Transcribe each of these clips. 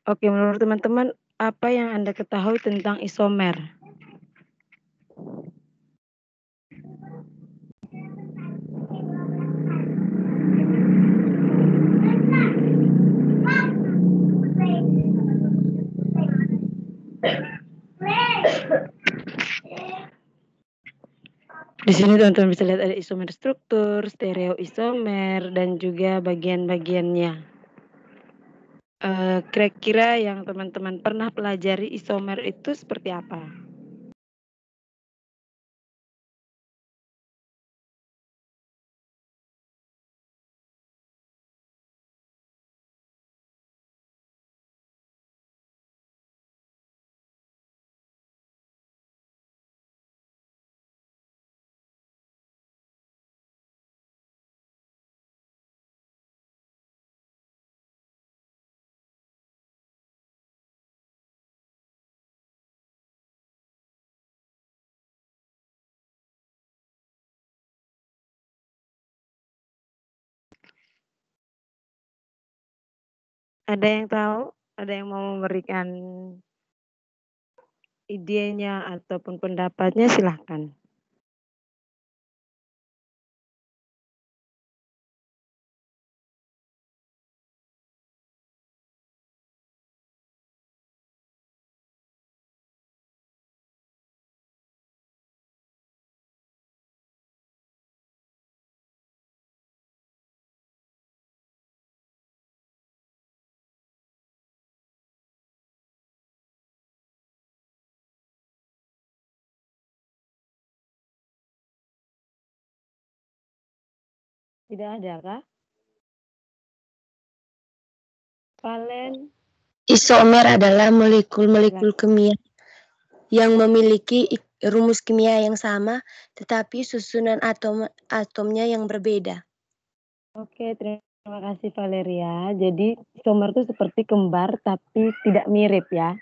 Oke, menurut teman-teman, apa yang Anda ketahui tentang isomer? Di sini teman-teman bisa lihat ada isomer struktur, stereoisomer, dan juga bagian-bagiannya. Kira-kira yang teman-teman pernah pelajari isomer itu seperti apa? Ada yang tahu? Ada yang mau memberikan idenya ataupun pendapatnya, silahkan. Tidak ada kah? Valen? Isomer adalah molekul-molekul kimia yang memiliki rumus kimia yang sama, tetapi susunan atomnya yang berbeda. Oke, terima kasih Valeria. Jadi isomer itu seperti kembar tapi tidak mirip ya.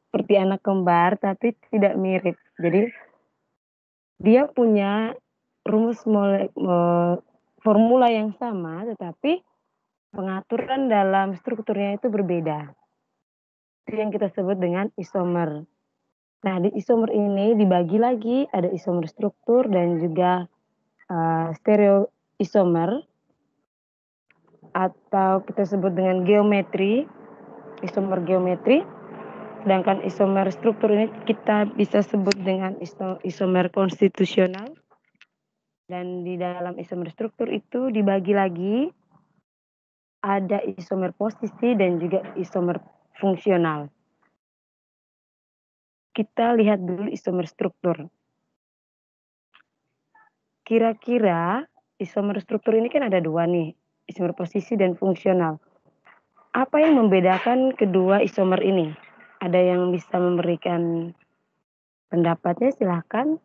Seperti anak kembar tapi tidak mirip. Jadi dia punya rumus formula yang sama tetapi pengaturan dalam strukturnya itu berbeda. Itu yang kita sebut dengan isomer. Nah, di isomer ini dibagi lagi, ada isomer struktur dan juga stereoisomer atau kita sebut dengan geometri, isomer geometri. Sedangkan isomer struktur ini kita bisa sebut dengan isomer konstitusional. Dan di dalam isomer struktur itu dibagi lagi, ada isomer posisi dan juga isomer fungsional. Kita lihat dulu isomer struktur. Kira-kira isomer struktur ini kan ada dua nih, isomer posisi dan fungsional. Apa yang membedakan kedua isomer ini? Ada yang bisa memberikan pendapatnya, silahkan.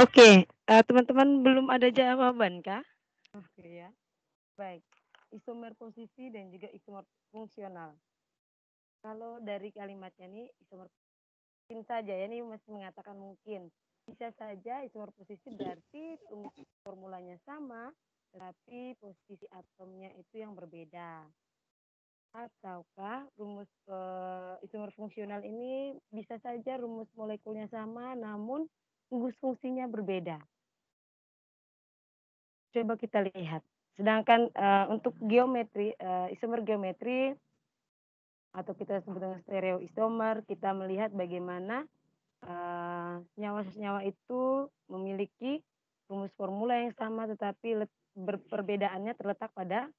Oke, teman-teman belum ada jawaban kah? Oke ya. Baik, isomer posisi dan juga isomer fungsional. Kalau dari kalimatnya nih isomer mungkin saja ya, ini masih mengatakan mungkin. Bisa saja isomer posisi berarti formulanya sama, tetapi posisi atomnya itu yang berbeda. Ataukah rumus isomer fungsional ini bisa saja rumus molekulnya sama, namun gugus fungsinya berbeda. Coba kita lihat. Sedangkan untuk geometri, isomer geometri atau kita sebut dengan stereoisomer, kita melihat bagaimana senyawa-senyawa itu memiliki rumus formula yang sama, tetapi perbedaannya terletak pada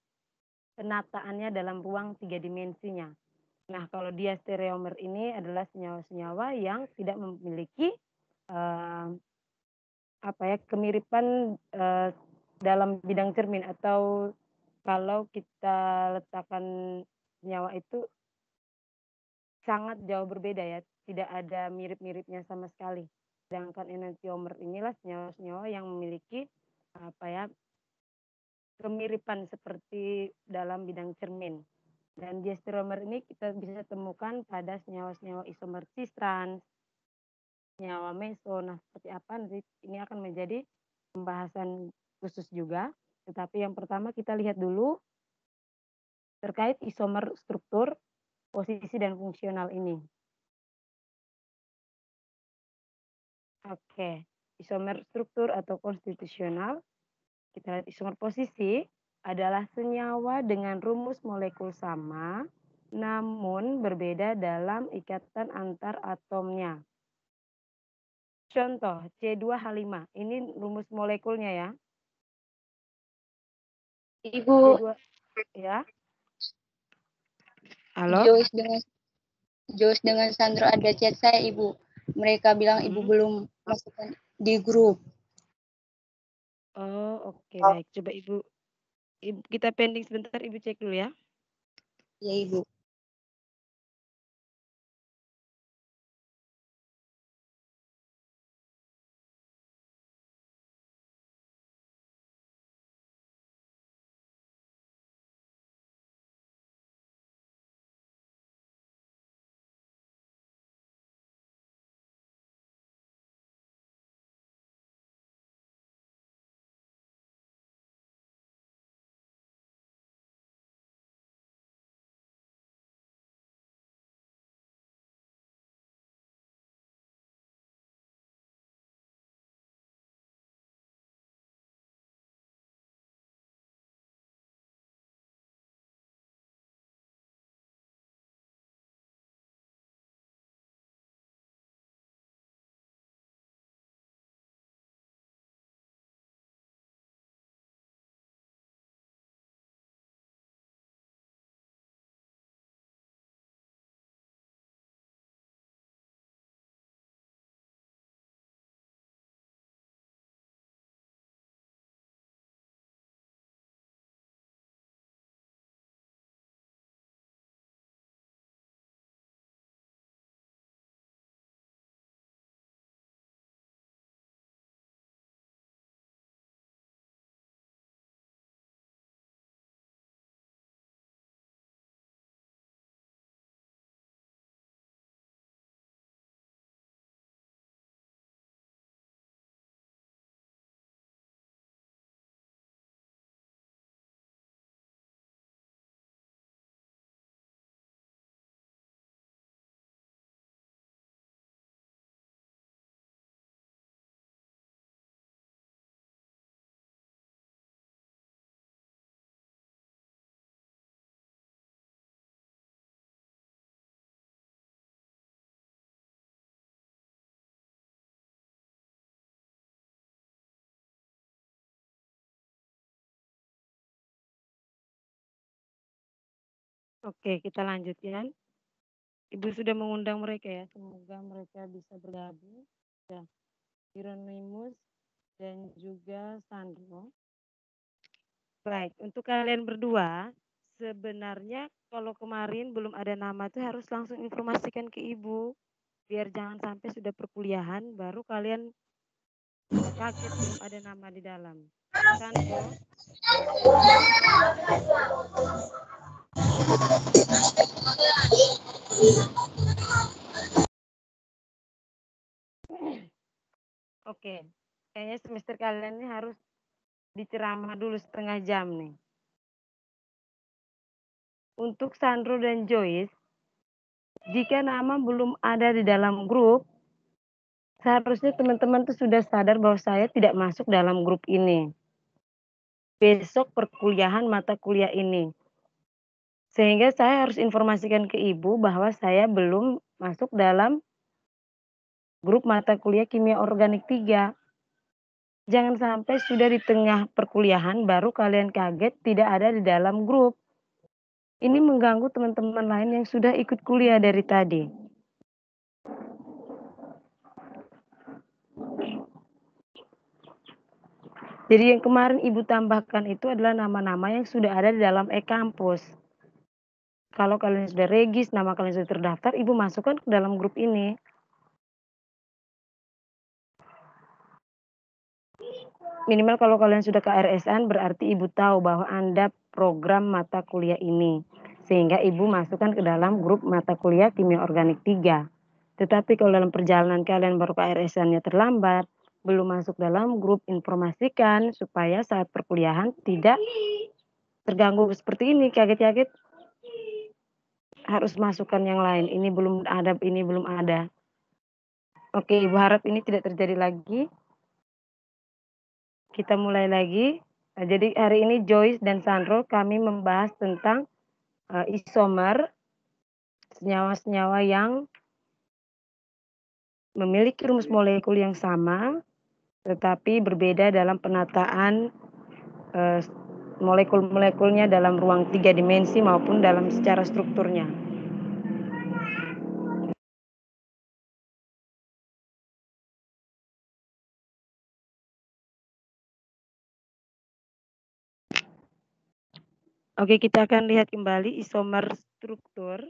penataannya dalam ruang 3 dimensinya. Nah, kalau dia stereomer ini adalah senyawa-senyawa yang tidak memiliki kemiripan dalam bidang cermin, atau kalau kita letakkan senyawa itu sangat jauh berbeda ya, tidak ada mirip-miripnya sama sekali. Sedangkan enantiomer inilah senyawa-senyawa yang memiliki kemiripan seperti dalam bidang cermin. Dan diastereomer ini kita bisa temukan pada senyawa-senyawa isomer cis-trans, senyawa meso. Nah, seperti apa nanti ini akan menjadi pembahasan khusus juga. Tetapi yang pertama kita lihat dulu terkait isomer struktur, posisi, dan fungsional ini. Oke, isomer struktur atau konstitusional. Kita lihat isomer posisi adalah senyawa dengan rumus molekul sama, namun berbeda dalam ikatan antar atomnya. Contoh, C2H5. Ini rumus molekulnya ya. Ibu. C2, ya. Halo? Joyce dengan Sandro ada chat saya, Ibu. Mereka bilang Ibu belum masukkan di grup. Oh, oke, baik. Coba Ibu, kita pending sebentar, Ibu cek dulu ya. Ya, Ibu. Oke, kita lanjutkan. Ibu sudah mengundang mereka ya, semoga mereka bisa bergabung. Ya, Hieronymus dan juga Sandro. Baik, untuk kalian berdua, sebenarnya kalau kemarin belum ada nama tuh harus langsung informasikan ke Ibu. Biar jangan sampai sudah perkuliahan, baru kalian kaget belum ada nama di dalam. Sandro. Oke, kayaknya semester kalian ini harus diceramah dulu setengah jam nih. Untuk Sandro dan Joyce, jika nama belum ada di dalam grup, seharusnya teman-teman tuh sudah sadar bahwa saya tidak masuk dalam grup ini. Besok perkuliahan mata kuliah ini. Sehingga saya harus informasikan ke ibu bahwa saya belum masuk dalam grup mata kuliah kimia organik 3. Jangan sampai sudah di tengah perkuliahan baru kalian kaget tidak ada di dalam grup. Ini mengganggu teman-teman lain yang sudah ikut kuliah dari tadi. Jadi yang kemarin ibu tambahkan itu adalah nama-nama yang sudah ada di dalam e-kampus. Kalau kalian sudah regis, nama kalian sudah terdaftar, ibu masukkan ke dalam grup ini. Minimal kalau kalian sudah KRS-an berarti ibu tahu bahwa Anda program mata kuliah ini. Sehingga ibu masukkan ke dalam grup mata kuliah kimia organik 3. Tetapi kalau dalam perjalanan kalian baru KRS-annya terlambat, belum masuk dalam grup, informasikan supaya saat perkuliahan tidak terganggu seperti ini, kaget-kaget harus masukkan yang lain. Ini belum ada, ini belum ada. Oke, ibu harap ini tidak terjadi lagi. Kita mulai lagi. Nah, jadi hari ini Joyce dan Sandro kami membahas tentang isomer, senyawa-senyawa yang memiliki rumus molekul yang sama, tetapi berbeda dalam penataan molekul-molekulnya dalam ruang 3 dimensi maupun dalam secara strukturnya. Oke, kita akan lihat kembali isomer struktur.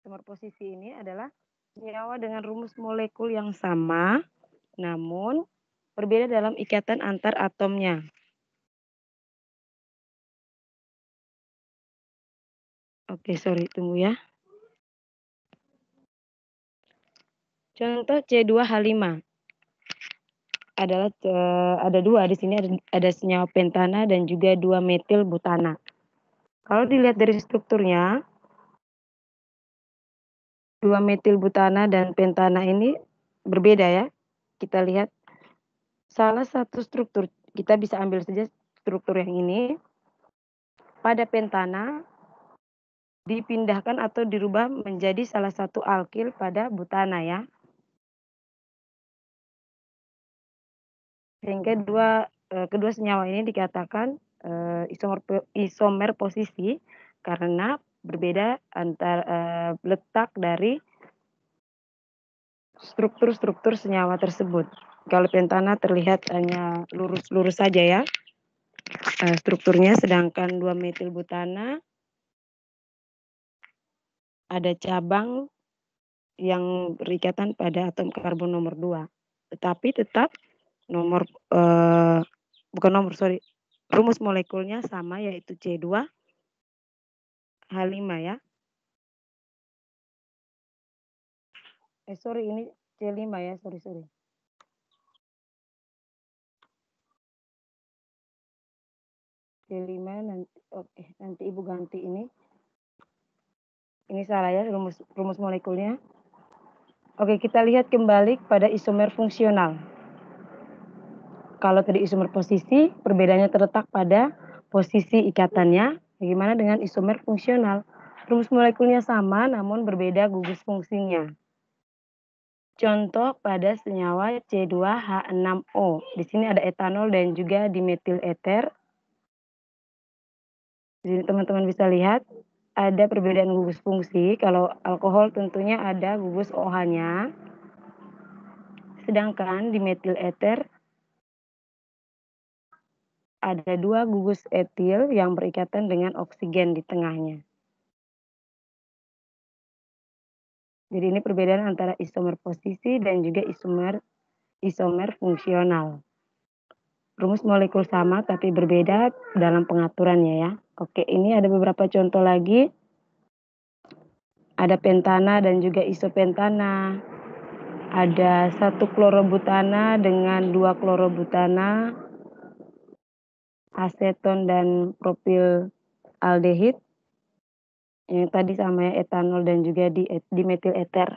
Isomer posisi ini adalah senyawa dengan rumus molekul yang sama, namun berbeda dalam ikatan antar atomnya. Oke, sorry, tunggu ya. Contoh C2H5 adalah ada dua di sini, ada senyawa pentana dan juga 2 metil butana. Kalau dilihat dari strukturnya, 2 metil butana dan pentana ini berbeda ya. Kita lihat salah satu struktur, kita bisa ambil saja struktur yang ini. Pada pentana dipindahkan atau dirubah menjadi salah satu alkil pada butana ya. Sehingga kedua senyawa ini dikatakan isomer posisi karena berbeda letak dari struktur-struktur senyawa tersebut. Kalau pentana terlihat hanya lurus-lurus saja ya strukturnya, sedangkan 2 metil butana ada cabang yang berikatan pada atom karbon nomor 2. Tetapi tetap rumus molekulnya sama yaitu C2H5 ya. Sorry, ini C5 ya, sorry. C5 nanti ibu ganti ini. Ini salah ya rumus molekulnya. Oke, kita lihat kembali pada isomer fungsional. Kalau tadi isomer posisi, perbedaannya terletak pada posisi ikatannya. Bagaimana dengan isomer fungsional? Rumus molekulnya sama namun berbeda gugus fungsinya. Contoh pada senyawa C2H6O. Di sini ada etanol dan juga dimetil eter. Jadi teman-teman bisa lihat ada perbedaan gugus fungsi. Kalau alkohol tentunya ada gugus OH-nya. Sedangkan dimetil eter ada 2 gugus etil yang berikatan dengan oksigen di tengahnya. Jadi ini perbedaan antara isomer posisi dan juga isomer fungsional. Rumus molekul sama tapi berbeda dalam pengaturannya ya. Oke, ini ada beberapa contoh lagi. Ada pentana dan juga isopentana. ada 1 klorobutana dengan 2 klorobutana, aseton dan propil aldehid. Yang tadi sama ya, etanol dan juga dimetil eter.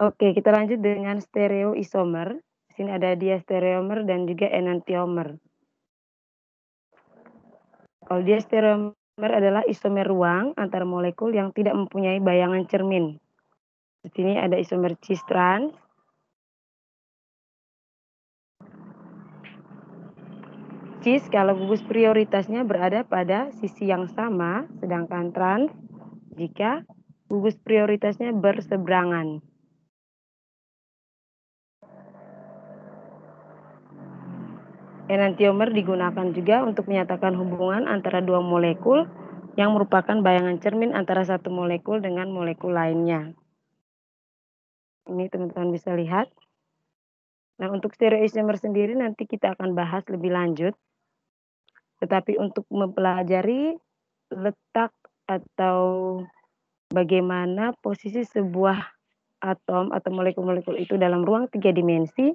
Oke, kita lanjut dengan stereoisomer. Di sini ada diastereomer dan juga enantiomer. Kalau diastereomer adalah isomer ruang antar molekul yang tidak mempunyai bayangan cermin. Di sini ada isomer cis trans. Cis kalau gugus prioritasnya berada pada sisi yang sama, sedangkan trans jika gugus prioritasnya berseberangan. Enantiomer digunakan juga untuk menyatakan hubungan antara dua molekul yang merupakan bayangan cermin antara satu molekul dengan molekul lainnya. Ini teman-teman bisa lihat. Nah, untuk stereoisomer sendiri nanti kita akan bahas lebih lanjut. Tetapi untuk mempelajari letak atau bagaimana posisi sebuah atom atau molekul-molekul itu dalam ruang 3 dimensi,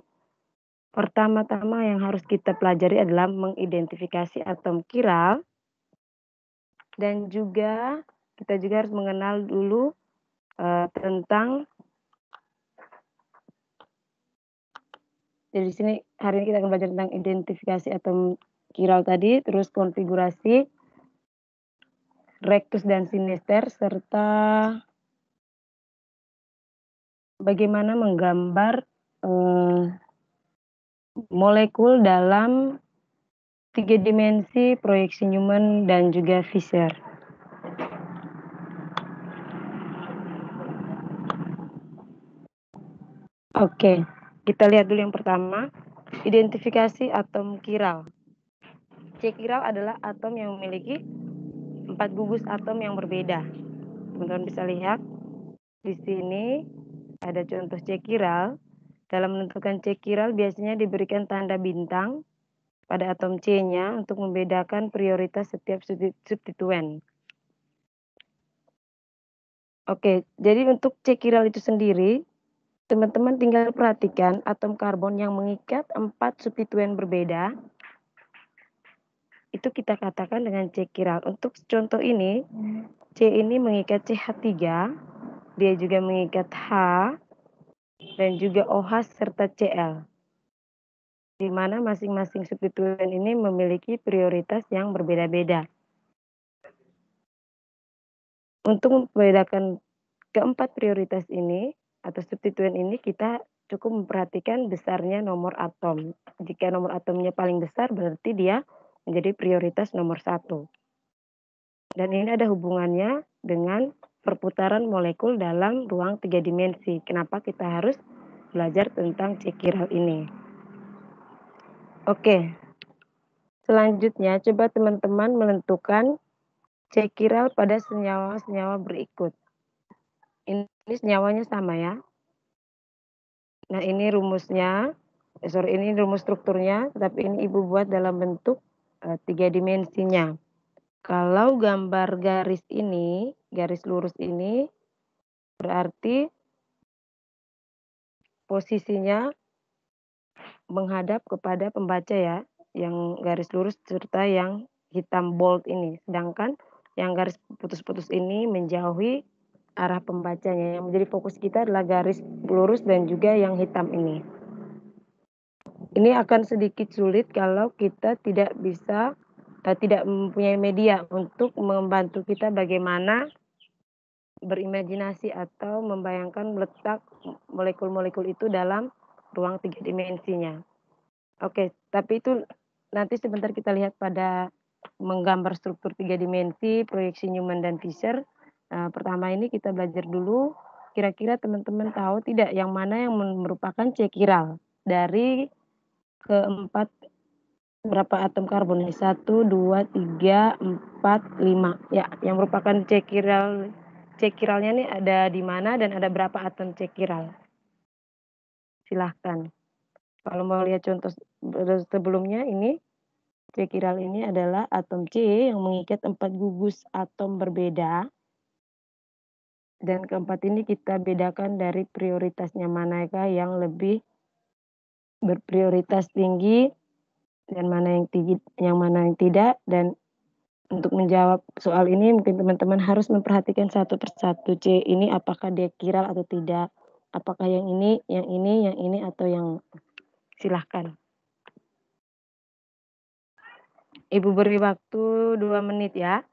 pertama-tama yang harus kita pelajari adalah mengidentifikasi atom kiral, dan juga kita juga harus mengenal dulu tentang, jadi di sini hari ini kita akan belajar tentang identifikasi atom kiral tadi, terus konfigurasi rectus dan sinister, serta bagaimana menggambar molekul dalam 3 dimensi proyeksi Newman dan juga Fisher. Oke, kita lihat dulu yang pertama, identifikasi atom kiral. C kiral adalah atom yang memiliki 4 gugus atom yang berbeda. Teman-teman bisa lihat di sini ada contoh C kiral. Dalam menentukan C kiral biasanya diberikan tanda bintang pada atom C-nya untuk membedakan prioritas setiap substituen. Oke, jadi untuk C kiral itu sendiri, teman-teman tinggal perhatikan atom karbon yang mengikat 4 substituen berbeda, itu kita katakan dengan C kiral. Untuk contoh ini, C ini mengikat CH3, dia juga mengikat H, dan juga OH serta Cl. Di mana masing-masing substituen ini memiliki prioritas yang berbeda-beda. Untuk membedakan keempat prioritas ini atau substituen ini, kita cukup memperhatikan besarnya nomor atom. Jika nomor atomnya paling besar berarti dia menjadi prioritas nomor 1. Dan ini ada hubungannya dengan perputaran molekul dalam ruang 3 dimensi. Kenapa kita harus belajar tentang C kiral ini? Oke, selanjutnya coba teman-teman menentukan C kiral pada senyawa-senyawa berikut. Ini senyawanya sama ya. Nah, ini rumusnya, ini rumus strukturnya, tapi ini Ibu buat dalam bentuk 3 dimensinya. Kalau gambar garis ini, garis lurus ini, berarti posisinya menghadap kepada pembaca ya, yang garis lurus serta yang hitam bold ini. Sedangkan yang garis putus-putus ini menjauhi arah pembacanya. Yang menjadi fokus kita adalah garis lurus dan juga yang hitam ini. Ini akan sedikit sulit kalau kita tidak bisa, tidak mempunyai media untuk membantu kita bagaimana berimajinasi atau membayangkan letak molekul-molekul itu dalam ruang 3 dimensinya. Oke, tapi itu nanti sebentar kita lihat pada menggambar struktur 3 dimensi, proyeksi Newman dan Fisher. Pertama ini kita belajar dulu, kira-kira teman-teman tahu tidak yang mana yang merupakan C kiral dari keempat berapa atom karbon nih? 1, 2, 3, 4, 5. Ya, yang merupakan C kiralnya nih ada di mana dan ada berapa atom C kiral? Silahkan. Kalau mau lihat contoh sebelumnya ini, C C chiral ini adalah atom C yang mengikat 4 gugus atom berbeda. Dan keempat ini kita bedakan dari prioritasnya, manakah yang lebih berprioritas tinggi dan mana yang tidak. Dan untuk menjawab soal ini mungkin teman-teman harus memperhatikan satu persatu. C ini apakah dia chiral atau tidak? Apakah yang ini, atau yang silahkan. Ibu beri waktu 2 menit ya.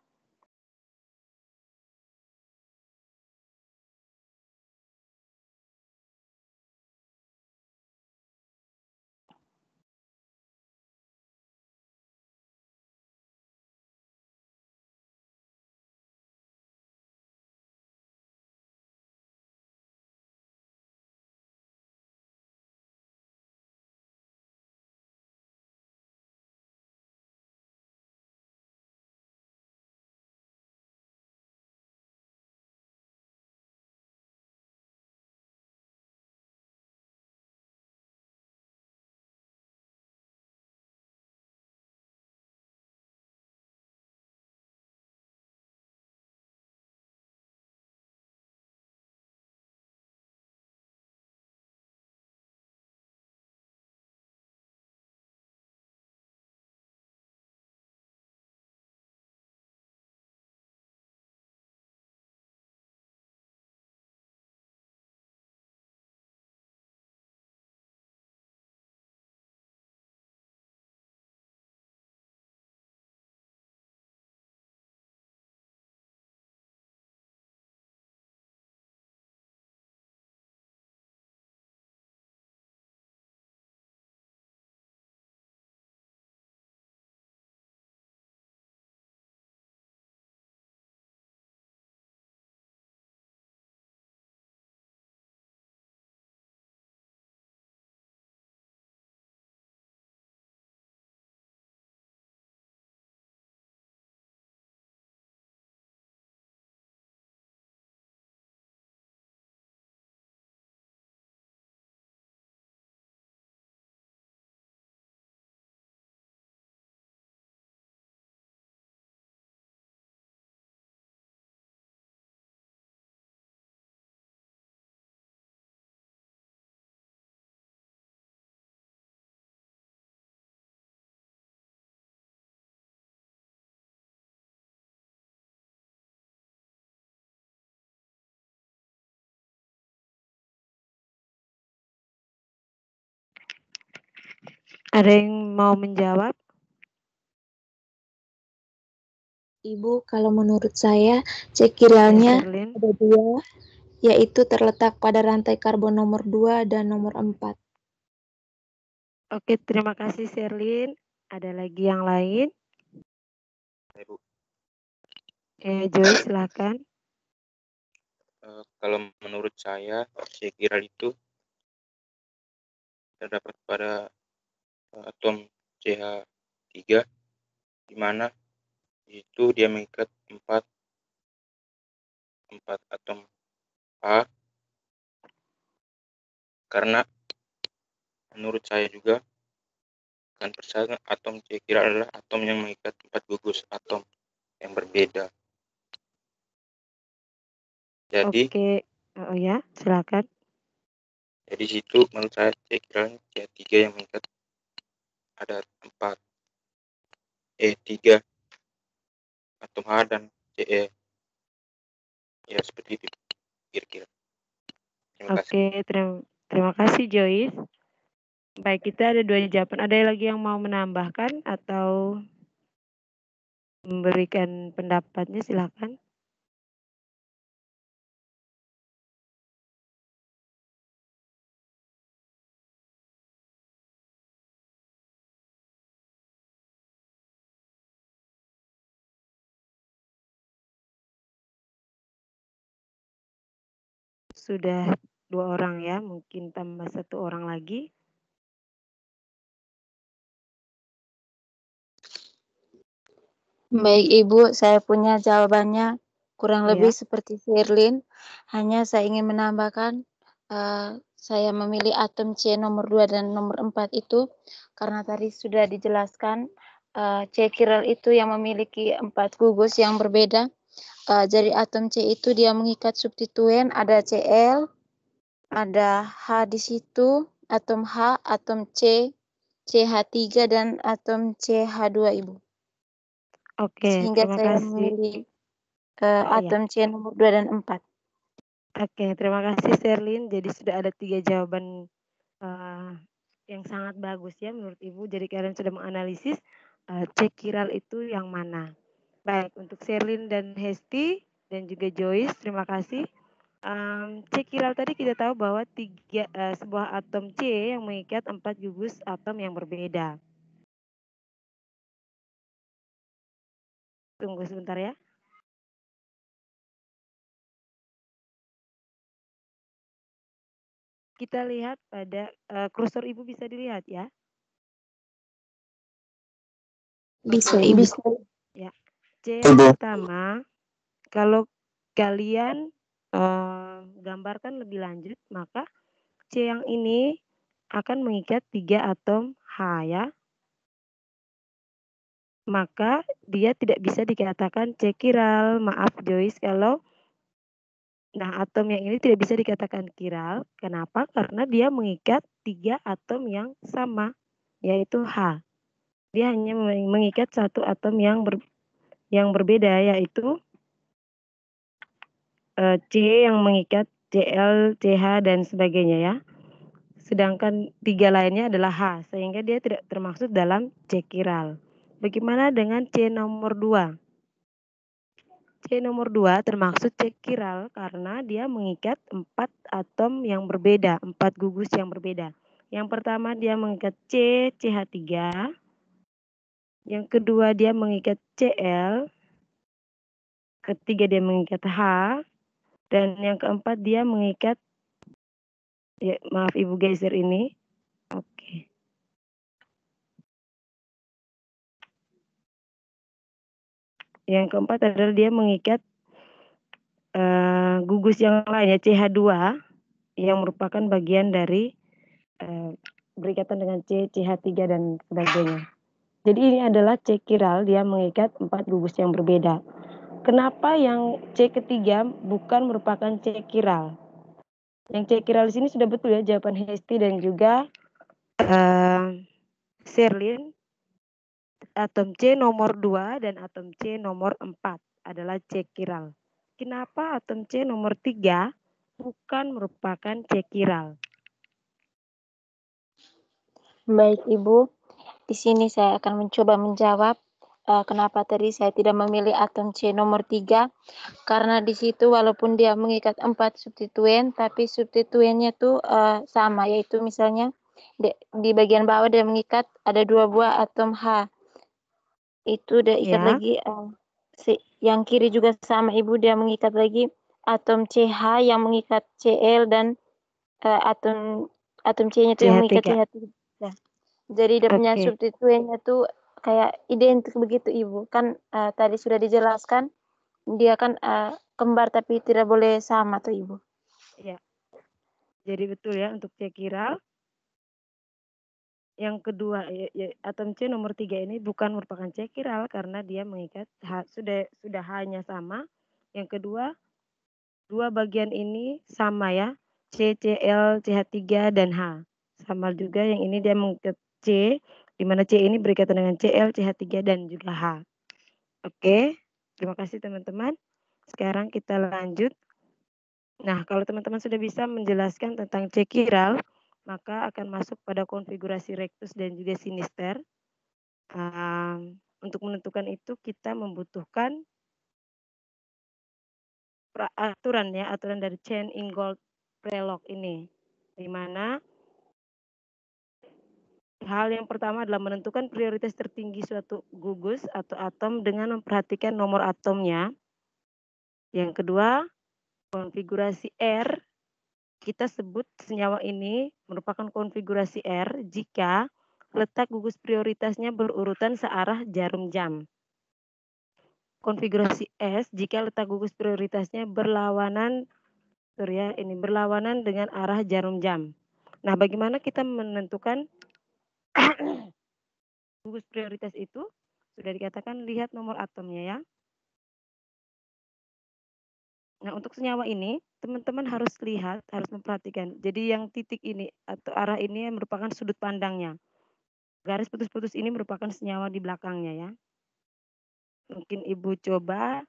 Ada yang mau menjawab? Ibu, kalau menurut saya C chiralnya Sherlyn. ada 2, yaitu terletak pada rantai karbon nomor 2 dan nomor 4. Oke, terima kasih Sherlyn. Ada lagi yang lain? Ibu. Joyce, silakan. Kalau menurut saya C chiral itu terdapat pada atom CH3, di mana itu dia mengikat 4 atom A, karena menurut saya juga kan persamaan atom C chiral adalah atom yang mengikat 4 gugus atom yang berbeda. Jadi Oke, oh ya, silakan. Jadi situ menurut saya C chiralnya CH3 yang mengikat ada 3 atom H dan CE. Ya seperti itu kira-kira. Terima kasih. Oke, terima kasih Joyce. Baik, kita ada 2 jawaban. Ada lagi yang mau menambahkan atau memberikan pendapatnya, silakan. Sudah 2 orang ya, mungkin tambah 1 orang lagi. Baik Ibu, saya punya jawabannya kurang lebih Iya. seperti Sherlyn. Hanya saya ingin menambahkan, saya memilih atom C nomor 2 dan nomor 4 itu karena tadi sudah dijelaskan C chiral itu yang memiliki 4 gugus yang berbeda. Jadi atom C itu dia mengikat substituen, ada Cl, ada H di situ, atom H, atom C, CH3 dan atom CH2 Ibu. Oke, Sehingga terima saya kasih. memilih Iya. atom C nomor 2 dan 4. Oke, terima kasih Sherlyn. Jadi sudah ada 3 jawaban yang sangat bagus ya menurut Ibu. Jadi kalian sudah menganalisis C chiral itu yang mana. Baik, untuk Sherlyn dan Hesti dan juga Joyce, terima kasih. C chiral tadi kita tahu bahwa sebuah atom C yang mengikat 4 gugus atom yang berbeda. Tunggu sebentar ya. Kita lihat pada kursor Ibu bisa dilihat ya. Bisa Ibu. Ya. C yang pertama, kalau kalian gambarkan lebih lanjut, maka C yang ini akan mengikat 3 atom H ya. Maka dia tidak bisa dikatakan C chiral. Maaf Joyce kalau atom yang ini tidak bisa dikatakan chiral. Kenapa? Karena dia mengikat 3 atom yang sama, yaitu H. Dia hanya mengikat 1 atom yang berbeda, yaitu C yang mengikat Cl, Ch, dan sebagainya ya. Sedangkan 3 lainnya adalah H, sehingga dia tidak termasuk dalam C chiral. Bagaimana dengan C nomor 2? C nomor 2 termasuk C chiral karena dia mengikat 4 atom yang berbeda, 4 gugus yang berbeda. Yang pertama dia mengikat C, CH3. Yang kedua dia mengikat Cl. Ketiga dia mengikat H. Dan yang keempat dia mengikat, ya maaf Ibu geser ini. Oke. Yang keempat adalah dia mengikat gugus yang lain ya, CH2 yang merupakan bagian dari berikatan dengan C, CH3 dan sebagainya. Jadi ini adalah C chiral, dia mengikat 4 gugus yang berbeda. Kenapa yang C ketiga bukan merupakan C chiral? Yang C chiral di sini sudah betul ya jawaban Hesti dan juga Sherlyn. Atom C nomor 2 dan atom C nomor 4 adalah C chiral. Kenapa atom C nomor 3 bukan merupakan C chiral? Baik Ibu, di sini saya akan mencoba menjawab kenapa tadi saya tidak memilih atom C nomor 3. Karena di situ walaupun dia mengikat 4 substituen, tapi substituennya tuh sama, yaitu misalnya di bagian bawah dia mengikat ada 2 buah atom H. Itu dia ikat Ya. lagi yang kiri juga sama Ibu, dia mengikat lagi atom CH yang mengikat Cl dan atom C-nya itu yang mengikat CH3. Nah, jadi dia punya substituennya tuh kayak identik begitu Ibu. Kan tadi sudah dijelaskan dia kan kembar tapi tidak boleh sama tuh Ibu. Ya. Jadi betul ya untuk C chiral. Yang kedua atom C nomor 3 ini bukan merupakan C chiral karena dia mengikat sudah H-nya sama. Yang kedua, dua bagian ini sama ya. C, Cl, CH3 dan H. Sama juga yang ini dia mengikat C, di mana C ini berikatan dengan Cl, CH3 dan juga H. Oke, terima kasih teman-teman. Sekarang kita lanjut. Nah, kalau teman-teman sudah bisa menjelaskan tentang C chiral, maka akan masuk pada konfigurasi rectus dan juga sinister. Untuk menentukan itu kita membutuhkan aturan dari Chain-Ingold Prelog ini, di mana hal yang pertama adalah menentukan prioritas tertinggi suatu gugus atau atom dengan memperhatikan nomor atomnya. Yang kedua, konfigurasi R, kita sebut senyawa ini merupakan konfigurasi R jika letak gugus prioritasnya berurutan searah jarum jam. Konfigurasi S jika letak gugus prioritasnya berlawanan dengan arah jarum jam. Nah, bagaimana kita menentukan gugus prioritas itu? Sudah dikatakan lihat nomor atomnya ya. Nah, untuk senyawa ini, teman-teman harus lihat, harus memperhatikan. Jadi yang titik ini atau arah ini merupakan sudut pandangnya. Garis putus-putus ini merupakan senyawa di belakangnya ya. Mungkin Ibu coba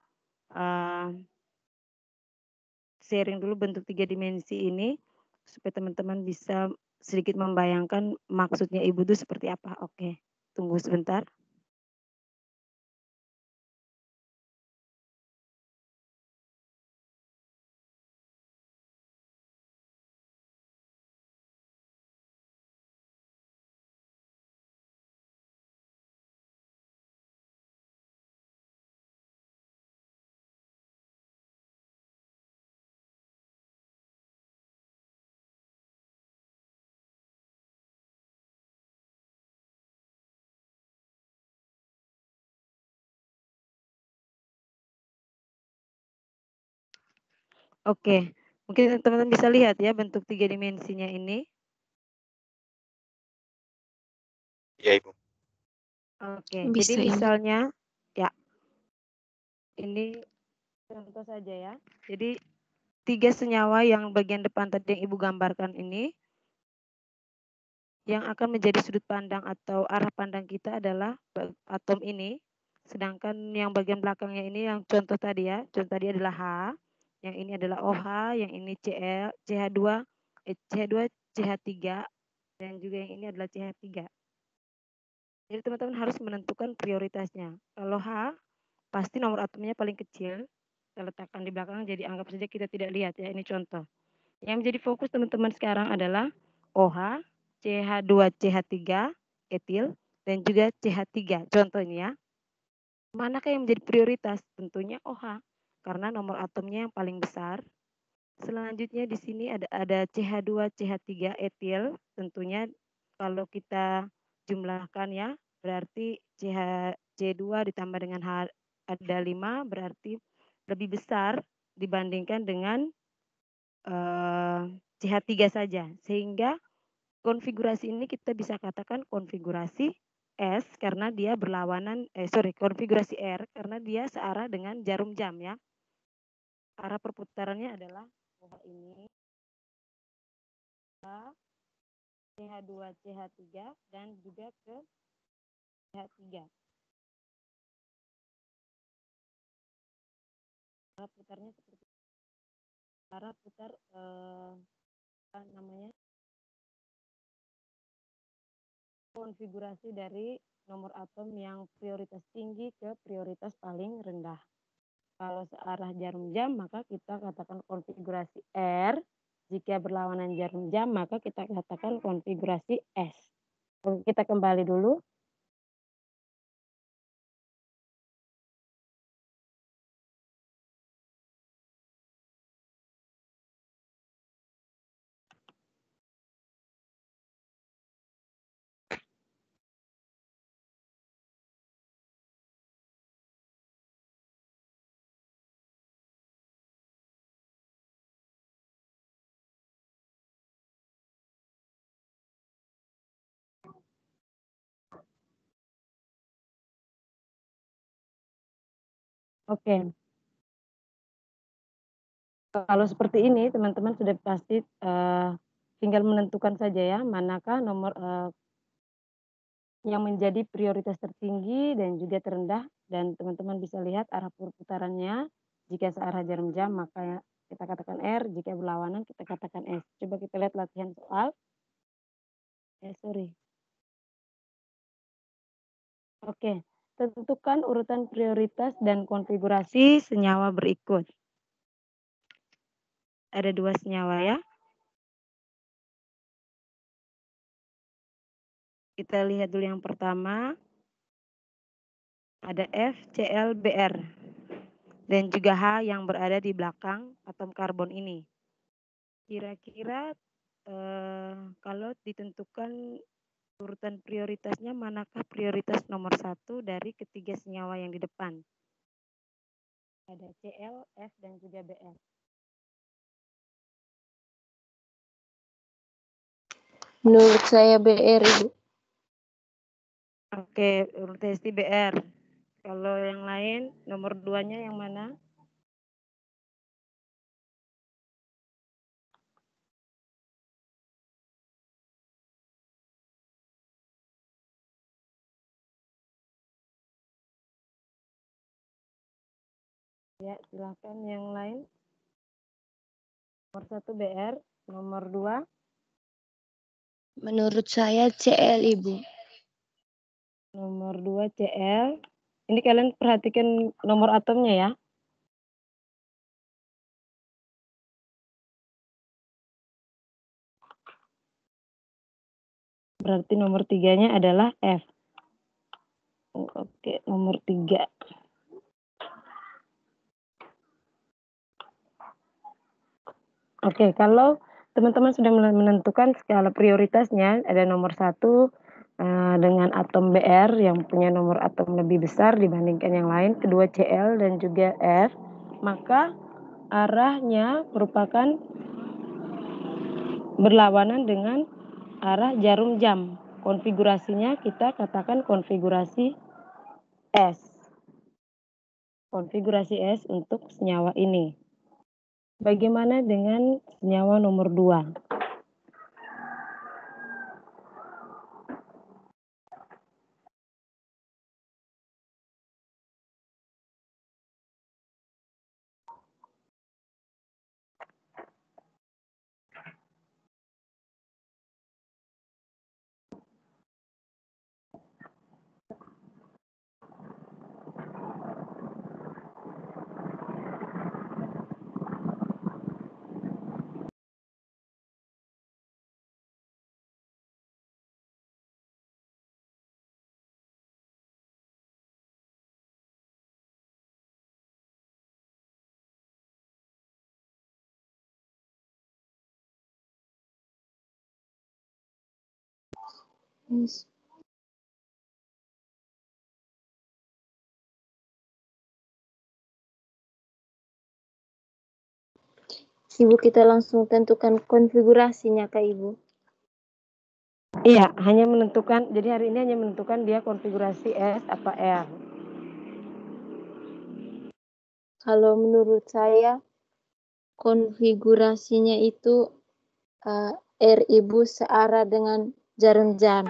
sharing dulu bentuk 3 dimensi ini supaya teman-teman bisa sedikit membayangkan maksudnya Ibu itu seperti apa. Oke, tunggu sebentar. Oke, mungkin teman-teman bisa lihat ya bentuk 3 dimensinya ini. Ya, Ibu. Oke, Bisa, jadi Ibu. misalnya ya ini contoh saja ya. Jadi 3 senyawa yang bagian depan tadi yang Ibu gambarkan ini yang akan menjadi sudut pandang atau arah pandang kita adalah atom ini. Sedangkan yang bagian belakangnya ini yang contoh tadi ya, contoh tadi adalah H, yang ini adalah OH, yang ini Cl, CH2, CH3, dan juga yang ini adalah CH3. Jadi teman-teman harus menentukan prioritasnya. Kalau H, pasti nomor atomnya paling kecil, kita letakkan di belakang, jadi anggap saja kita tidak lihat ya, ini contoh. Yang menjadi fokus teman-teman sekarang adalah OH, CH2CH3, etil, dan juga CH3. Contohnya, manakah yang menjadi prioritas? Tentunya OH, karena nomor atomnya yang paling besar. Selanjutnya di sini ada CH2CH3 etil. Tentunya kalau kita jumlahkan ya, berarti C2 ditambah dengan H ada 5, berarti lebih besar dibandingkan dengan CH3 saja. Sehingga konfigurasi ini kita bisa katakan konfigurasi S karena dia berlawanan, konfigurasi R karena dia searah dengan jarum jam ya. Arah perputarannya adalah ini CH2 CH3 dan juga ke CH3. Arah putarnya seperti arah putar namanya konfigurasi dari nomor atom yang prioritas tinggi ke prioritas paling rendah. Kalau searah jarum jam, maka kita katakan konfigurasi R. Jika berlawanan jarum jam, maka kita katakan konfigurasi S. Oke, kita kembali dulu. Oke. Kalau seperti ini, teman-teman sudah pasti tinggal menentukan saja ya, manakah nomor yang menjadi prioritas tertinggi dan juga terendah, dan teman-teman bisa lihat arah perputarannya. Jika searah jarum jam, maka kita katakan R, jika berlawanan kita katakan S. Coba kita lihat latihan soal. Oke, tentukan urutan prioritas dan konfigurasi senyawa berikut. Ada 2 senyawa ya. Kita lihat dulu yang pertama. Ada FClBr. Dan juga H yang berada di belakang atom karbon ini. Kira-kira kalau ditentukan urutan prioritasnya, manakah prioritas nomor 1 dari ketiga senyawa yang di depan? Ada Cl, F, dan juga Br. Menurut saya BR, Ibu. Oke, urutan Br. Kalau yang lain, nomor 2-nya yang mana? Ya, silakan yang lain. Nomor 1 BR, nomor 2. Menurut saya CL, Ibu. Nomor 2 CL. Ini kalian perhatikan nomor atomnya ya. Berarti nomor 3-nya adalah F. Oke, nomor 3. Oke, kalau teman-teman sudah menentukan skala prioritasnya, ada nomor 1 dengan atom Br yang punya nomor atom lebih besar dibandingkan yang lain, kedua Cl dan juga F, maka arahnya merupakan berlawanan dengan arah jarum jam. Konfigurasinya kita katakan konfigurasi S. Konfigurasi S untuk senyawa ini. Bagaimana dengan senyawa nomor 2? Ibu, kita langsung tentukan konfigurasinya, Kak Ibu. Iya, hanya menentukan, jadi hari ini hanya menentukan dia konfigurasi S apa R. Kalau menurut saya, konfigurasinya itu R, Ibu, searah dengan jarum jam.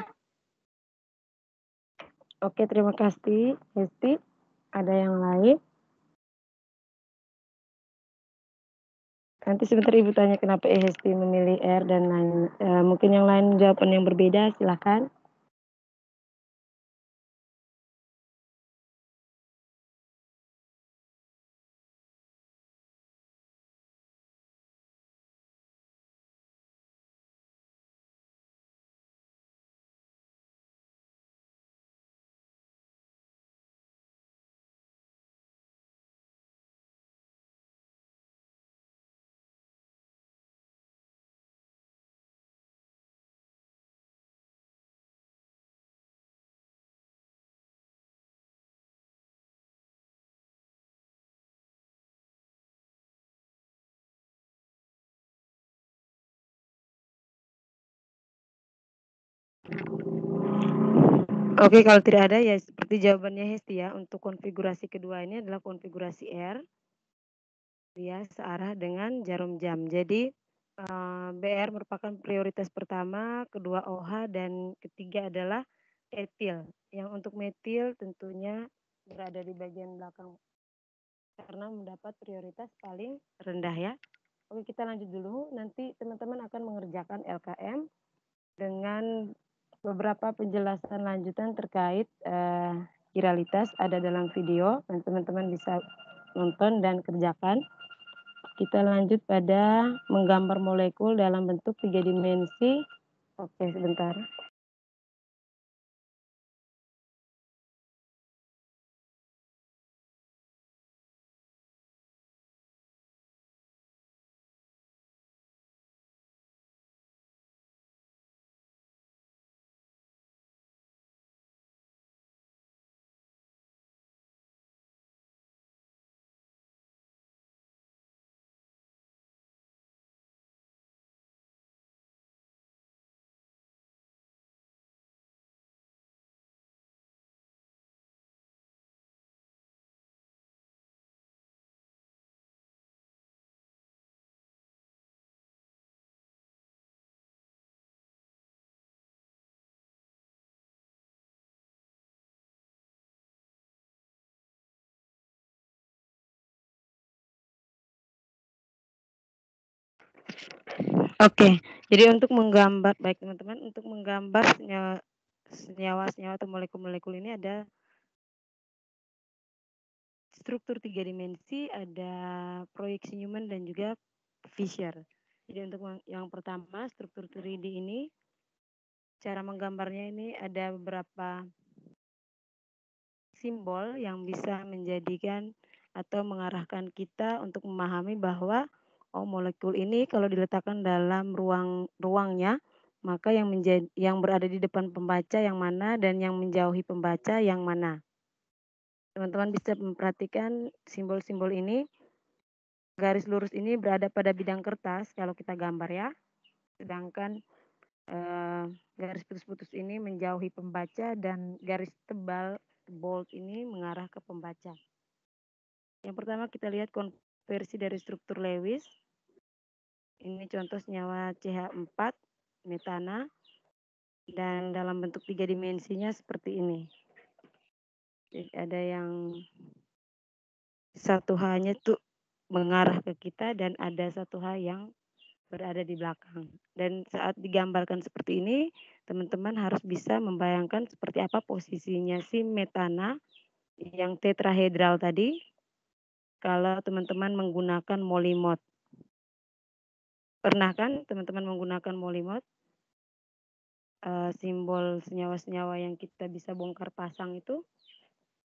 Oke, terima kasih, Hesti. Ada yang lain? Nanti sebentar Ibu tanya kenapa Hesti memilih R dan lain. Mungkin yang lain jawaban yang berbeda, silakan. Oke, kalau tidak ada ya seperti jawabannya Hesti ya. Untuk konfigurasi kedua ini adalah konfigurasi R. Dia searah dengan jarum jam. Jadi BR merupakan prioritas pertama, kedua OH, dan ketiga adalah etil. Yang untuk metil tentunya berada di bagian belakang karena mendapat prioritas paling rendah ya. Oke, kita lanjut dulu. Nanti teman-teman akan mengerjakan LKM dengan beberapa penjelasan lanjutan terkait kiralitas ada dalam video dan teman-teman bisa nonton dan kerjakan. Kita lanjut pada menggambar molekul dalam bentuk 3 dimensi. Oke, sebentar. Oke, jadi untuk menggambar, baik teman-teman, untuk menggambar senyawa-senyawa atau molekul-molekul ini ada struktur 3 dimensi, ada proyeksi Newman dan juga Fisher. Jadi untuk yang pertama, struktur 3D ini, cara menggambarnya ini ada beberapa simbol yang bisa menjadikan atau mengarahkan kita untuk memahami bahwa molekul ini kalau diletakkan dalam ruangnya, maka yang berada di depan pembaca yang mana dan yang menjauhi pembaca yang mana. Teman-teman bisa memperhatikan simbol-simbol ini. Garis lurus ini berada pada bidang kertas kalau kita gambar ya. Sedangkan garis putus-putus ini menjauhi pembaca dan garis tebal bold ini mengarah ke pembaca. Yang pertama kita lihat konversi dari struktur Lewis. Ini contoh senyawa CH4 metana dan dalam bentuk 3 dimensinya seperti ini. Jadi ada yang satu H-nya tuh mengarah ke kita dan ada satu H yang berada di belakang. Dan saat digambarkan seperti ini, teman-teman harus bisa membayangkan seperti apa posisinya si metana yang tetrahedral tadi kalau teman-teman menggunakan molimod. Pernah kan teman-teman menggunakan molimod? Simbol senyawa-senyawa yang kita bisa bongkar pasang itu?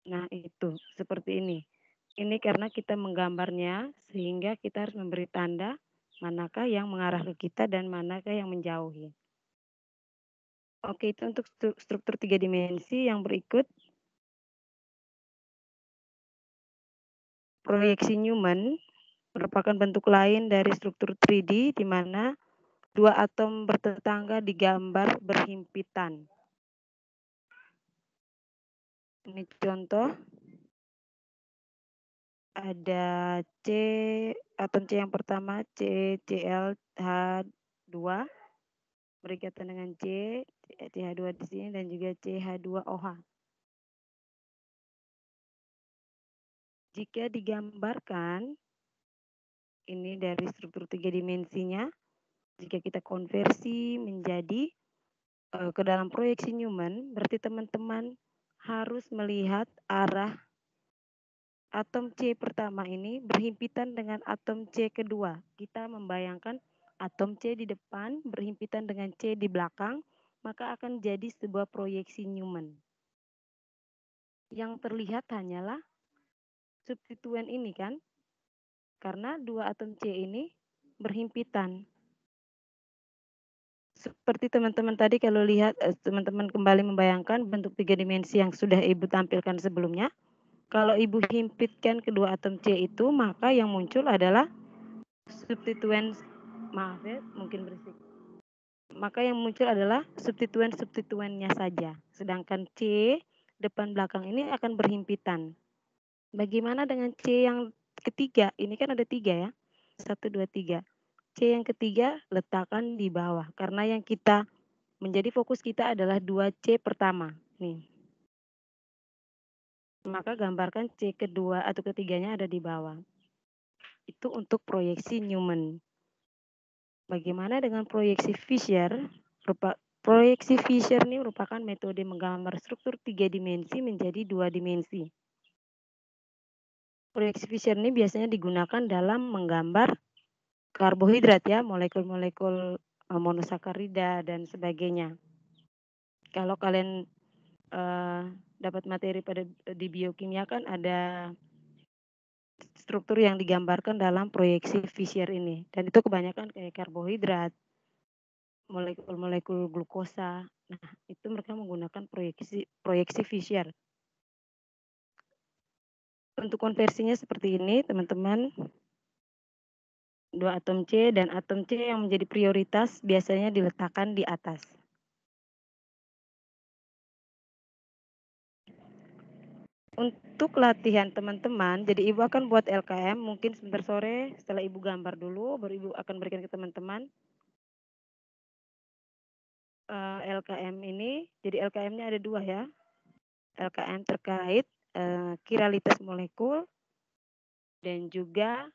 Nah itu, seperti ini. Ini karena kita menggambarnya sehingga kita harus memberi tanda manakah yang mengarah ke kita dan manakah yang menjauhi. Oke, itu untuk struktur 3 dimensi. Yang berikut, proyeksi Newman merupakan bentuk lain dari struktur 3D di mana dua atom bertetangga digambar berhimpitan. Ini contoh, ada atom C yang pertama, CClH2 berikatan dengan CH2 di sini dan juga CH2OH. Jika digambarkan ini dari struktur 3 dimensinya, jika kita konversi menjadi ke dalam proyeksi Newman, berarti teman-teman harus melihat arah atom C pertama ini berhimpitan dengan atom C kedua. Kita membayangkan atom C di depan berhimpitan dengan C di belakang, maka akan jadi sebuah proyeksi Newman. Yang terlihat hanyalah substituen ini kan, karena dua atom C ini berhimpitan. Seperti teman-teman tadi kalau lihat, teman-teman kembali membayangkan bentuk 3 dimensi yang sudah Ibu tampilkan sebelumnya. Kalau Ibu himpitkan kedua atom C itu, maka yang muncul adalah substituen, maaf ya, mungkin berisik. Maka yang muncul adalah substituennya saja. Sedangkan C depan belakang ini akan berhimpitan. Bagaimana dengan C yang ketiga? Ini kan ada 3 ya. 1, 2, 3. C yang ketiga letakkan di bawah. Karena yang kita menjadi fokus kita adalah 2C pertama. Nih. Maka gambarkan C kedua atau ketiganya ada di bawah. Itu untuk proyeksi Newman. Bagaimana dengan proyeksi Fisher? Proyeksi Fisher ini merupakan metode menggambar struktur 3 dimensi menjadi 2 dimensi. Proyeksi Fisher ini biasanya digunakan dalam menggambar karbohidrat ya, molekul-molekul monosakarida dan sebagainya. Kalau kalian dapat materi di biokimia kan ada struktur yang digambarkan dalam proyeksi Fisher ini. Dan itu kebanyakan kayak karbohidrat, molekul-molekul glukosa. Nah, itu mereka menggunakan proyeksi Fisher. Untuk konversinya seperti ini, teman-teman. 2 atom C dan atom C yang menjadi prioritas biasanya diletakkan di atas. Untuk latihan teman-teman, jadi Ibu akan buat LKM, mungkin sebentar sore setelah Ibu gambar dulu, baru Ibu akan berikan ke teman-teman. LKM ini, jadi LKM-nya ada 2 ya. LKM terkait kiralitas molekul, dan juga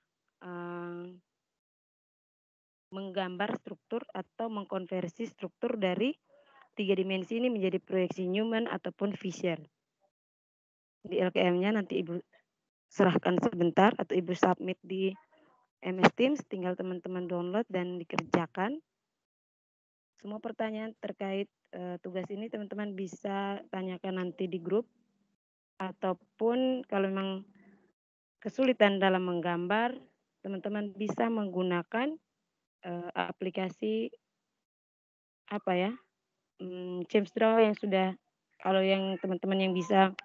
menggambar struktur atau mengkonversi struktur dari 3 dimensi ini menjadi proyeksi Newman ataupun Fisher. Di LKM-nya nanti Ibu serahkan sebentar atau Ibu submit di MS Teams, tinggal teman-teman download dan dikerjakan. Semua pertanyaan terkait tugas ini teman-teman bisa tanyakan nanti di grup, ataupun kalau memang kesulitan dalam menggambar, teman-teman bisa menggunakan aplikasi ChamsDraw yang sudah, kalau yang teman-teman yang bisa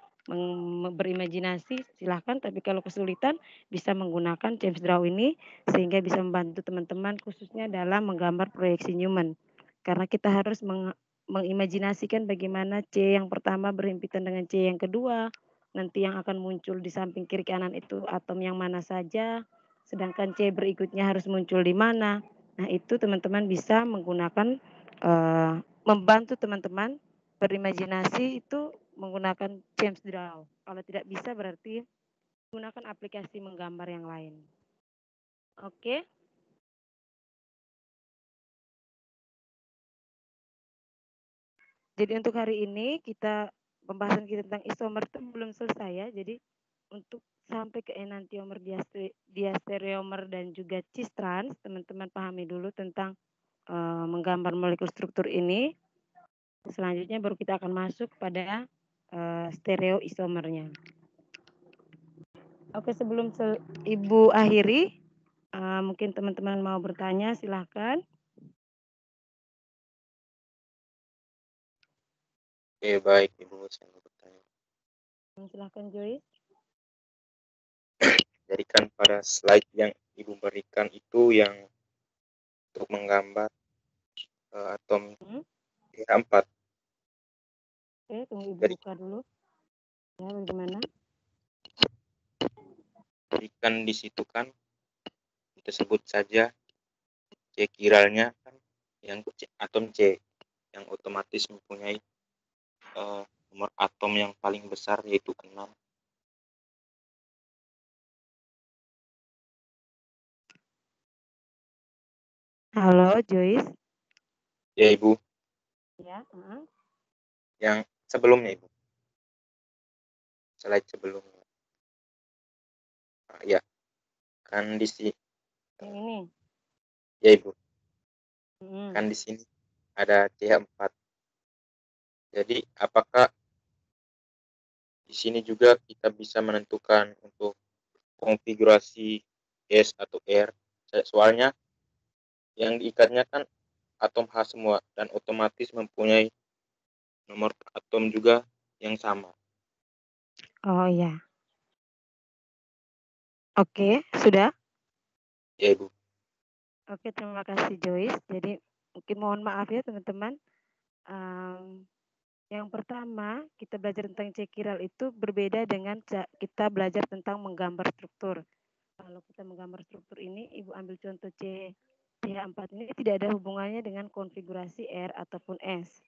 berimajinasi silahkan, tapi kalau kesulitan bisa menggunakan ChamsDraw ini sehingga bisa membantu teman-teman khususnya dalam menggambar proyeksi Newman. Karena kita harus mengimajinasikan bagaimana C yang pertama berhimpitan dengan C yang kedua, nanti yang akan muncul di samping kiri kanan itu atom yang mana saja, sedangkan C berikutnya harus muncul di mana. Nah, itu teman-teman bisa menggunakan membantu teman-teman berimajinasi itu menggunakan ChamsDraw. Kalau tidak bisa berarti gunakan aplikasi menggambar yang lain. Oke. Jadi untuk hari ini pembahasan kita tentang isomer itu belum selesai ya. Jadi untuk sampai ke enantiomer, diastereomer dan juga cis trans, teman-teman pahami dulu tentang menggambar molekul struktur ini. Selanjutnya baru kita akan masuk pada stereoisomernya. Oke, sebelum Ibu akhiri, mungkin teman-teman mau bertanya, silahkan. Oke, baik Ibu, saya mau bertanya. Silahkan Joyce. Jadi kan pada slide yang Ibu berikan itu yang untuk menggambar atom CH4. Oke, tunggu Ibu Jadi, buka dulu. Ya, bagaimana? Jadi kan di situ kan kita sebut saja C kiralnya kan yang atom C yang otomatis mempunyai nomor atom yang paling besar yaitu 6. Halo Joyce. Ya Ibu. Ya. Yang sebelumnya Ibu. Slide sebelumnya. Nah, ya. Kan di sini. Yang ini. Ya Ibu. Kan di sini ada CH4. Jadi apakah di sini juga kita bisa menentukan untuk konfigurasi S atau R? Soalnya yang diikatnya kan atom H semua dan otomatis mempunyai nomor atom juga yang sama. Oh iya. Oke, sudah? Ya Ibu. Oke, terima kasih Joyce. Jadi mungkin mohon maaf ya teman-teman. Yang pertama, kita belajar tentang C kiral itu berbeda dengan kita belajar tentang menggambar struktur. Kalau kita menggambar struktur ini, Ibu ambil contoh CH4 ini tidak ada hubungannya dengan konfigurasi R ataupun S.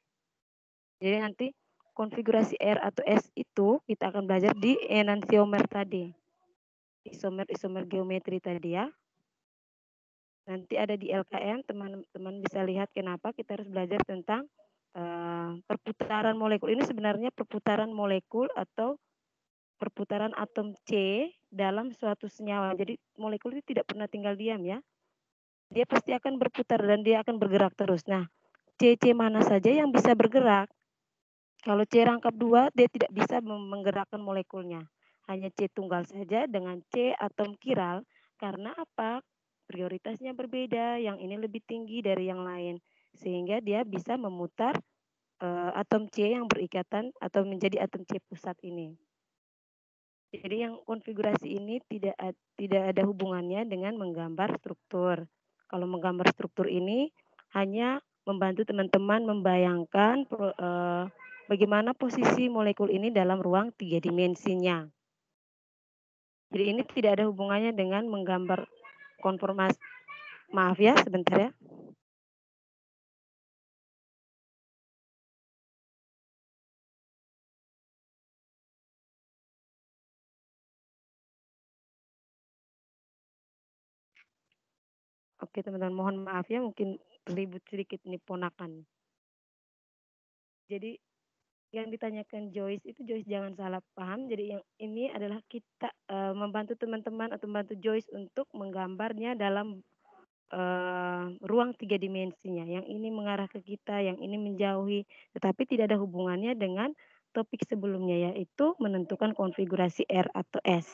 Jadi nanti konfigurasi R atau S itu kita akan belajar di enantiomer tadi. Isomer geometri tadi ya. Nanti ada di LKM, teman-teman bisa lihat kenapa kita harus belajar tentang perputaran molekul. Ini sebenarnya perputaran molekul atau perputaran atom C dalam suatu senyawa. Jadi molekul itu tidak pernah tinggal diam ya. Dia pasti akan berputar dan dia akan bergerak terus. Nah, C mana saja yang bisa bergerak? Kalau C rangkap 2, dia tidak bisa menggerakkan molekulnya. Hanya C tunggal saja dengan C atom kiral. Karena apa? Prioritasnya berbeda, yang ini lebih tinggi dari yang lain. Sehingga dia bisa memutar atom C yang berikatan atau menjadi atom C pusat ini. Jadi yang konfigurasi ini tidak ada hubungannya dengan menggambar struktur. Kalau menggambar struktur ini hanya membantu teman-teman membayangkan bagaimana posisi molekul ini dalam ruang 3 dimensinya. Jadi ini tidak ada hubungannya dengan menggambar konformasi. Maaf ya, sebentar ya. Oke teman-teman, mohon maaf ya mungkin ribut sedikit nih ponakan. Jadi yang ditanyakan Joyce itu Joyce jangan salah paham. Jadi yang ini adalah kita membantu teman-teman atau membantu Joyce untuk menggambarnya dalam ruang 3 dimensinya. Yang ini mengarah ke kita, yang ini menjauhi, tetapi tidak ada hubungannya dengan topik sebelumnya yaitu menentukan konfigurasi R atau S.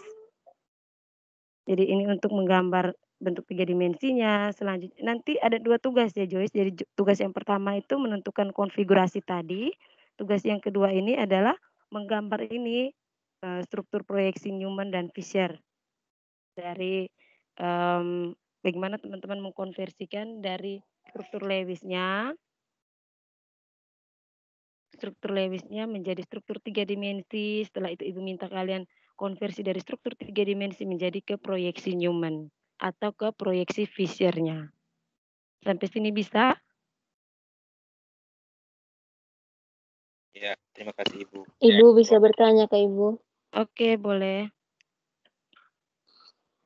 Jadi ini untuk menggambar bentuk 3 dimensinya. Selanjutnya nanti ada 2 tugas ya Joyce. Jadi tugas yang pertama itu menentukan konfigurasi tadi. Tugas yang kedua ini adalah menggambar ini struktur proyeksi Newman dan Fisher dari bagaimana teman-teman mengkonversikan dari struktur Lewisnya menjadi struktur 3 dimensi. Setelah itu Ibu minta kalian konversi dari struktur 3 dimensi menjadi ke proyeksi Newman atau ke proyeksi Fisher-nya. Sampai sini bisa? Ya, terima kasih Ibu. Ibu bisa bertanya ke Ibu. Oke, boleh.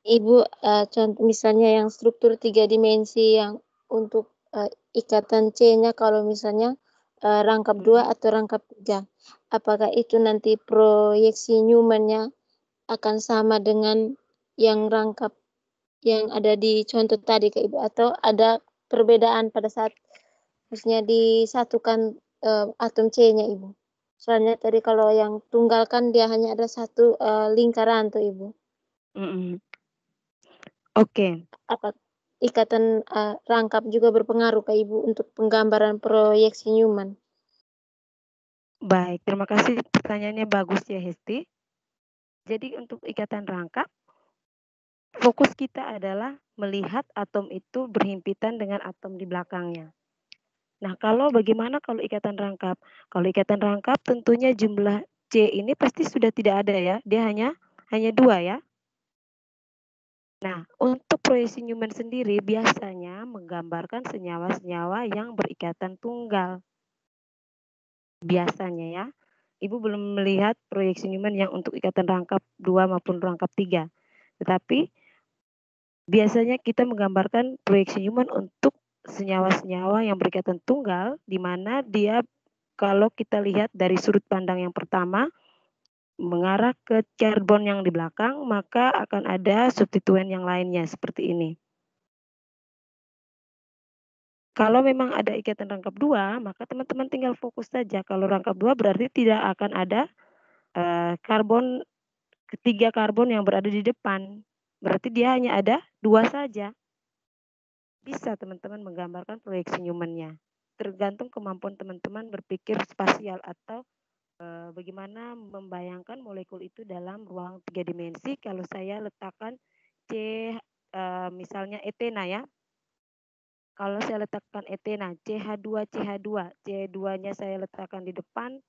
Ibu, contoh misalnya yang struktur 3 dimensi yang untuk ikatan C-nya kalau misalnya rangkap 2 atau rangkap 3. Apakah itu nanti proyeksi Newman-nya akan sama dengan yang rangkap yang ada di contoh tadi ke Ibu, atau ada perbedaan pada saat maksudnya disatukan atom C-nya Ibu? Soalnya tadi kalau yang tunggal kan dia hanya ada satu lingkaran tuh Ibu. Oke. Apa ikatan rangkap juga berpengaruh ke Ibu untuk penggambaran proyeksi Newman? Baik, terima kasih pertanyaannya bagus ya Hesti. Jadi untuk ikatan rangkap, fokus kita adalah melihat atom itu berhimpitan dengan atom di belakangnya. Nah, bagaimana kalau ikatan rangkap? Kalau ikatan rangkap tentunya jumlah C ini pasti sudah tidak ada ya. Dia hanya 2 ya. Nah, untuk proyeksi Newman sendiri biasanya menggambarkan senyawa-senyawa yang berikatan tunggal. Biasanya ya. Ibu belum melihat proyeksi Newman yang untuk ikatan rangkap 2 maupun rangkap 3. Tetapi biasanya kita menggambarkan proyeksi Newman untuk senyawa-senyawa yang berikatan tunggal, di mana dia kalau kita lihat dari sudut pandang yang pertama, mengarah ke karbon yang di belakang, maka akan ada substituen yang lainnya seperti ini. Kalau memang ada ikatan rangkap 2, maka teman-teman tinggal fokus saja. Kalau rangkap 2 berarti tidak akan ada ketiga karbon yang berada di depan. Berarti dia hanya ada 2 saja. Bisa teman-teman menggambarkan proyeksi Newman-nya. Tergantung kemampuan teman-teman berpikir spasial atau bagaimana membayangkan molekul itu dalam ruang 3 dimensi. Kalau saya letakkan misalnya etena ya. Kalau saya letakkan etena, CH2, C2-nya saya letakkan di depan.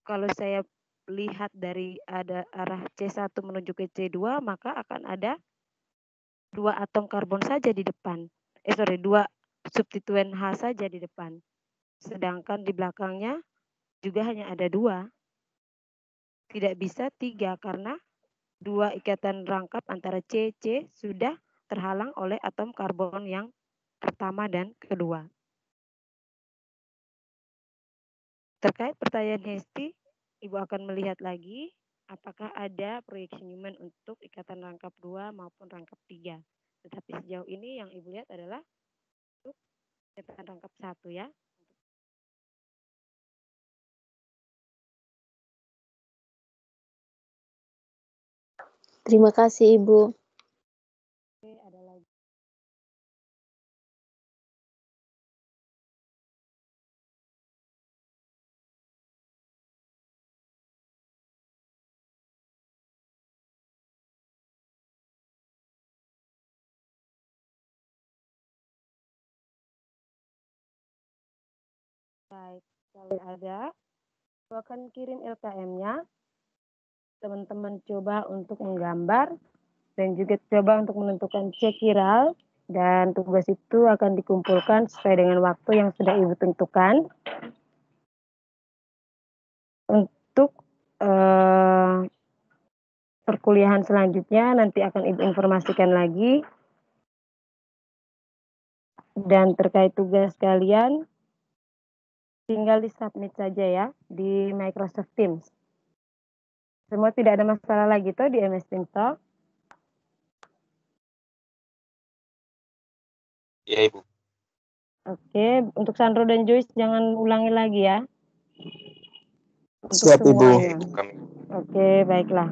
Kalau saya lihat dari ada arah C1 menuju ke C2, maka akan ada 2 atom karbon saja di depan. 2 substituen H saja di depan. Sedangkan di belakangnya juga hanya ada 2. Tidak bisa 3 karena 2 ikatan rangkap antara C sudah terhalang oleh atom karbon yang pertama dan kedua. Terkait pertanyaan Hesti, Ibu akan melihat lagi apakah ada proyeksi Newman untuk ikatan rangkap 2 maupun rangkap 3. Tetapi sejauh ini yang Ibu lihat adalah untuk ikatan rangkap 1 ya. Terima kasih Ibu. Oke, ada lagi. Baik, kalau ada, aku akan kirim LKM-nya. Teman-teman coba untuk menggambar dan juga coba untuk menentukan C chiral, dan tugas itu akan dikumpulkan sesuai dengan waktu yang sudah Ibu tentukan. Untuk perkuliahan selanjutnya nanti akan Ibu informasikan lagi Dan terkait tugas kalian, tinggal di-submit saja ya di Microsoft Teams. Semua tidak ada masalah lagi toh di MS Teams toh? Iya, Ibu. Oke, untuk Sandro dan Joyce jangan ulangi lagi ya. Untuk Siap, Ibu. semuanya. Ibu kami. Oke, baiklah.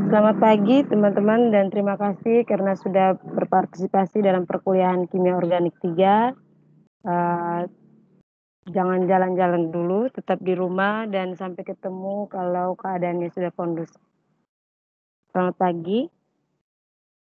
Selamat pagi teman-teman dan terima kasih karena sudah berpartisipasi dalam perkuliahan Kimia Organik 3. Jangan jalan-jalan dulu, tetap di rumah dan sampai ketemu kalau keadaannya sudah kondusif. Selamat pagi.